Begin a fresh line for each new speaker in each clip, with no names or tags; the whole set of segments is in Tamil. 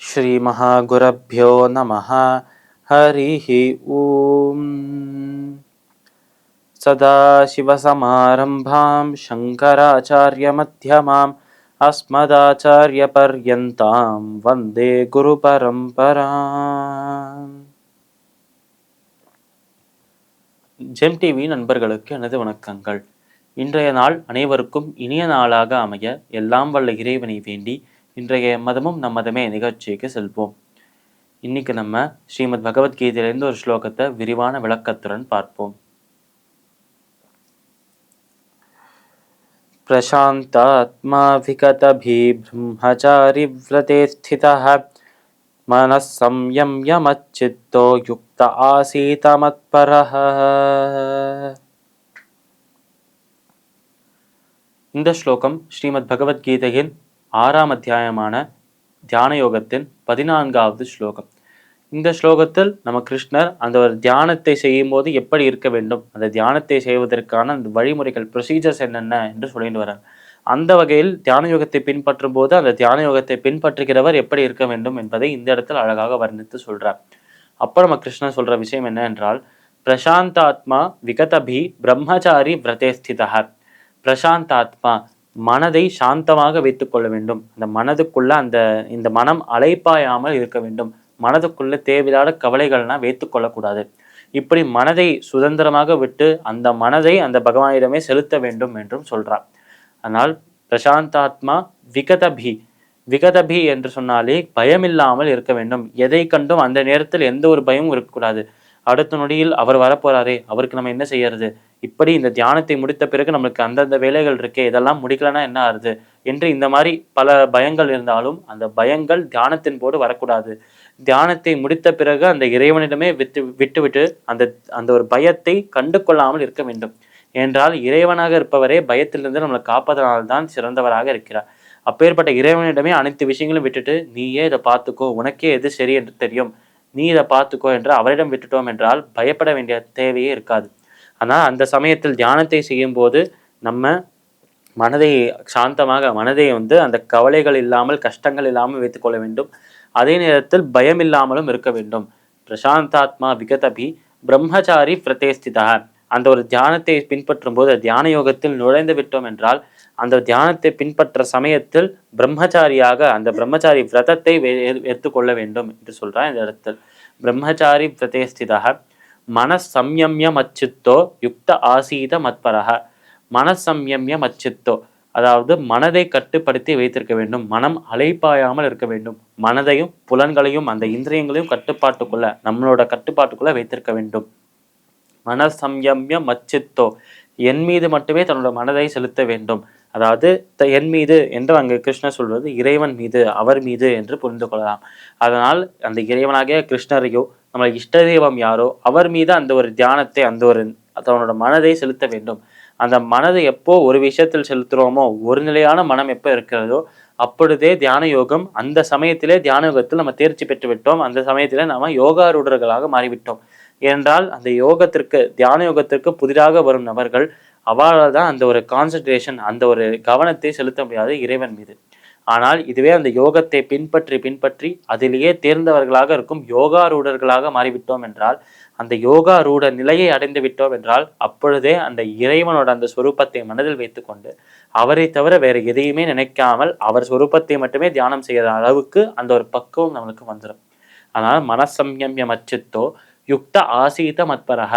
ஸ்ரீ மகாகுரப்யோ நமஹ. ஹரிஹி ஓம். சதாசிவசமாரம்பாம் சங்கராச்சார்ய மத்யமாம் அஸ்மதாச்சார்ய பர்யந்தாம் வந்தே குரு பரம்பராம். ஜெம் டிவி நண்பர்களுக்கு எனது வணக்கங்கள். இன்றைய நாள் அனைவருக்கும் இனிய நாளாக அமைய எல்லாம் வல்ல இறைவனை வேண்டி இன்றைய மதமும் நம்மதமே நிகழ்ச்சிக்கு செல்வோம். இன்னைக்கு நம்ம ஸ்ரீமத் பகவத்கீதையிலிருந்து ஒரு ஸ்லோகத்தை விரிவான விளக்கத்துடன் பார்ப்போம். பிரசாந்தாத்மா விகதபி பிரம்மச்சாரி வ்ரதே ஸ்திதः மனஸ் சம்யம்ய மச்சித்தோ யுக்த ஆசீத மத்பரஹ. இந்த ஸ்லோகம் ஸ்ரீமத் பகவத்கீதையின் 6ஆம் அத்தியாயமான தியான யோகத்தின் 14வது ஸ்லோகம். இந்த ஸ்லோகத்தில் நம்ம கிருஷ்ணர் அந்த ஒரு தியானத்தை செய்யும் போது எப்படி இருக்க வேண்டும், அந்த தியானத்தை செய்வதற்கான அந்த வழிமுறைகள் ப்ரொசீஜர்ஸ் என்னென்ன என்று சொல்லிட்டு வர்றார். அந்த வகையில் தியான யோகத்தை பின்பற்றும் போது அந்த தியான யோகத்தை பின்பற்றுகிறவர் எப்படி இருக்க வேண்டும் என்பதை இந்த இடத்தில் அழகாக வர்ணித்து சொல்றார். அப்போ நம்ம கிருஷ்ணர் சொல்ற விஷயம் என்ன என்றால், பிரசாந்தாத்மா விகதபி பிரம்மச்சாரி விரதே ஸ்திதஹ. பிரசாந்தாத்மா, மனதை சாந்தமாக வைத்துக் கொள்ள வேண்டும். அந்த மனதுக்குள்ள இந்த மனம் அலைப்பாயாமல் இருக்க வேண்டும். மனதுக்குள்ள தேவையில்லாத கவலைகள்லாம் வைத்துக் கொள்ளக்கூடாது. இப்படி மனதை சுதந்திரமாக விட்டு அந்த மனதை அந்த பகவானிடமே செலுத்த வேண்டும் என்றும் சொல்றார். ஆனால் பிரசாந்தாத்மா விகதபி, விகதபி என்று சொன்னாலே பயமில்லாமல் இருக்க வேண்டும். எதை கண்டும் அந்த நேரத்தில் எந்த ஒரு பயமும் இருக்கக்கூடாது. அடுத்த நொடியில் அவர் வரப்போறாரே, அவருக்கு நம்ம என்ன செய்யறது, இப்படி இந்த தியானத்தை முடித்த பிறகு நம்மளுக்கு அந்தந்த வேலைகள் இருக்கே, இதெல்லாம் முடிக்கலன்னா என்ன ஆகுது என்று இந்த மாதிரி பல பயங்கள் இருந்தாலும் அந்த பயங்கள் தியானத்தின் போது வரக்கூடாது. தியானத்தை முடித்த பிறகு அந்த இறைவனிடமே விட்டுவிட்டு அந்த அந்த ஒரு பயத்தை கண்டு கொள்ளாமல் இருக்க வேண்டும். என்றால் இறைவனாக இருப்பவரே பயத்திலிருந்து நம்மளை காப்பதனால்தான் சிறந்தவராக இருக்கிறார். அப்பேற்பட்ட இறைவனிடமே அனைத்து விஷயங்களும் விட்டுட்டு, நீயே இதை பார்த்துக்கோ, உனக்கே எது சரி என்று தெரியும், நீ இதை பார்த்துக்கோ என்று அவரிடம் விட்டுட்டோம் என்றால் பயப்பட வேண்டிய தேவையே இருக்காது. ஆனால் அந்த சமயத்தில் தியானத்தை செய்யும் போது நம்ம மனதை சாந்தமாக, மனதை அந்த கவலைகள் இல்லாமல் கஷ்டங்கள் இல்லாமல் வைத்துக் கொள்ள வேண்டும். அதே நேரத்தில் பயம் இல்லாமலும் இருக்க வேண்டும். பிரசாந்தாத்மா விகதபி பிரம்மச்சாரி பிரதேஸ்திதா. அந்த ஒரு தியானத்தை பின்பற்றும் போது தியான யோகத்தில் நுழைந்து விட்டோம் என்றால் அந்த தியானத்தை பின்பற்ற சமயத்தில் பிரம்மச்சாரியாக அந்த பிரம்மச்சாரி விரதத்தை எடுத்துக்கொள்ள வேண்டும் என்று சொல்றார் இந்த இடத்தில். பிரம்மச்சாரி பிரதேஸ்திதா மனசம்யம்ய மச்சித்தோ யுக்த ஆசீத மத்பரஹ. மனசம்யம்ய மச்சித்தோ, அதாவது மனதை கட்டுப்படுத்தி வைத்திருக்க வேண்டும். மனம் அலைப்பாயாமல் இருக்க வேண்டும். மனதையும் புலன்களையும் அந்த இந்திரியங்களையும் கட்டுப்பாட்டுக்குள்ள, நம்மளோட கட்டுப்பாட்டுக்குள்ள வைத்திருக்க வேண்டும். மனசம்யம்ய மச்சித்தோ, என் மீது மட்டுமே தன்னோட மனதை செலுத்த வேண்டும். அதாவது என் மீது என்று அங்கு கிருஷ்ணர் சொல்வது இறைவன் மீது, அவர் மீது என்று புரிந்து கொள்ளலாம். அதனால் அந்த இறைவனாகிய கிருஷ்ணரையோ நம்ம இஷ்ட தெய்வம் யாரோ அவர் மீது அந்த ஒரு தியானத்தை, அந்த ஒரு தன்னோட மனதை செலுத்த வேண்டும். அந்த மனதை எப்போ ஒரு விஷயத்தில் செலுத்துறோமோ, ஒரு நிலையான மனம் எப்போ இருக்கிறதோ அப்பொழுதே தியான யோகம், அந்த சமயத்திலே தியான யோகத்தில் நம்ம தேர்ச்சி பெற்று விட்டோம். அந்த சமயத்திலே நாம யோகாரூடர்களாக மாறிவிட்டோம். ஏனென்றால் அந்த யோகத்திற்கு, தியான யோகத்திற்கு புதிதாக வரும் நபர்கள் அவளால் தான் அந்த ஒரு கான்சன்ட்ரேஷன், அந்த ஒரு கவனத்தை செலுத்த முடியாது இறைவன் மீது. ஆனால் இதுவே அந்த யோகத்தை பின்பற்றி பின்பற்றி அதிலேயே தேர்ந்தவர்களாக இருக்கும் யோகாரூடர்களாக மாறிவிட்டோம் என்றால், அந்த யோகாரூட நிலையை அடைந்து விட்டோம் என்றால் அப்பொழுதே அந்த இறைவனோட அந்த சொரூபத்தை மனதில் வைத்துக்கொண்டு அவரை தவிர வேற எதையுமே நினைக்காமல் அவர் சொரூபத்தை மட்டுமே தியானம் செய்கிற அளவுக்கு அந்த ஒரு பக்குவம் நம்மளுக்கு வந்துடும். அதனால் மனசம்யம்ய மச்சித்தோ யுக்த ஆசீத மத்பரஹ.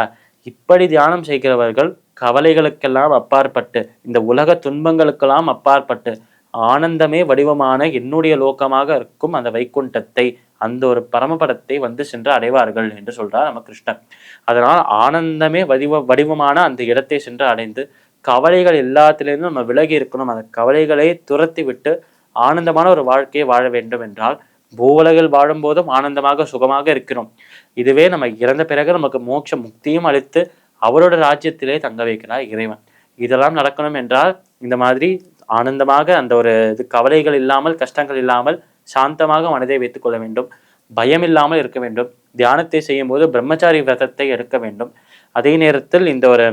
இப்படி தியானம் செய்கிறவர்கள் கவலைகளுக்கெல்லாம் அப்பாற்பட்டு, இந்த உலக துன்பங்களுக்கெல்லாம் அப்பாற்பட்டு ஆனந்தமே வடிவமான என்னுடைய லோகமாக இருக்கும் அந்த வைகுண்டத்தை, அந்த ஒரு பரமபதத்தை சென்று அடைவார்கள் என்று சொல்றார் நம்ம கிருஷ்ணர். அதனால் ஆனந்தமே வடிவமான அந்த இடத்தை சென்று அடைந்து கவலைகள் எல்லாத்திலிருந்தும் நம்ம விலகி இருக்கணும். அந்த கவலைகளை துரத்தி விட்டு ஆனந்தமான ஒரு வாழ்க்கையை வாழ வேண்டும் என்றால் பூவுலகில் வாழும் போதும் ஆனந்தமாக சுகமாக இருக்கிறோம். இதுவே நம்ம இறந்த பிறகு நமக்கு மோட்ச முக்தியும் அளித்து அவரோட ராஜ்யத்திலே தங்க வைக்கிறார் இறைவன். இதெல்லாம் நடக்கணும் என்றால் இந்த மாதிரி ஆனந்தமாக அந்த ஒரு கவலைகள் இல்லாமல், கஷ்டங்கள் இல்லாமல் சாந்தமாக மனதை வைத்துக் கொள்ள வேண்டும். பயம் இல்லாமல் இருக்க வேண்டும். தியானத்தை செய்யும் போது பிரம்மச்சாரி விரதத்தை எடுக்க வேண்டும். அதே நேரத்தில் இந்த ஒரு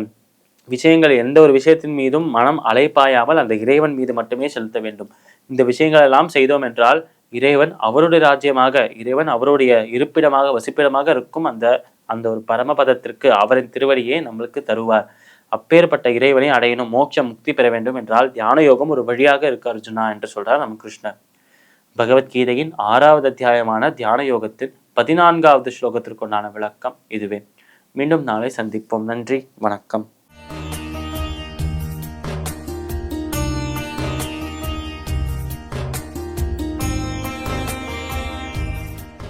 விஷயங்கள் எந்த ஒரு விஷயத்தின் மீதும் மனம் அலைப்பாயாமல் அந்த இறைவன் மீது மட்டுமே செலுத்த வேண்டும். இந்த விஷயங்கள் எல்லாம் செய்தோம் என்றால் இறைவன் அவருடைய ராஜ்யமாக, இறைவன் அவருடைய இருப்பிடமாக, வசிப்பிடமாக இருக்கும் அந்த அந்த ஒரு பரமபதத்திற்கு அவரின் திருவடியே நம்மளுக்கு தருவார். அப்பேற்பட்ட இறைவனை அடையணும், மோட்சம் முக்தி பெற வேண்டும் என்றால் தியான யோகம் ஒரு வழியாக இருக்கு அர்ஜுனா என்று சொல்றார் நம்ம கிருஷ்ணர். பகவத்கீதையின் 6வது அத்தியாயமான தியான யோகத்தின் 14வது ஸ்லோகத்திற்குண்டான விளக்கம் இதுவே. மீண்டும் நாளை சந்திப்போம். நன்றி, வணக்கம்.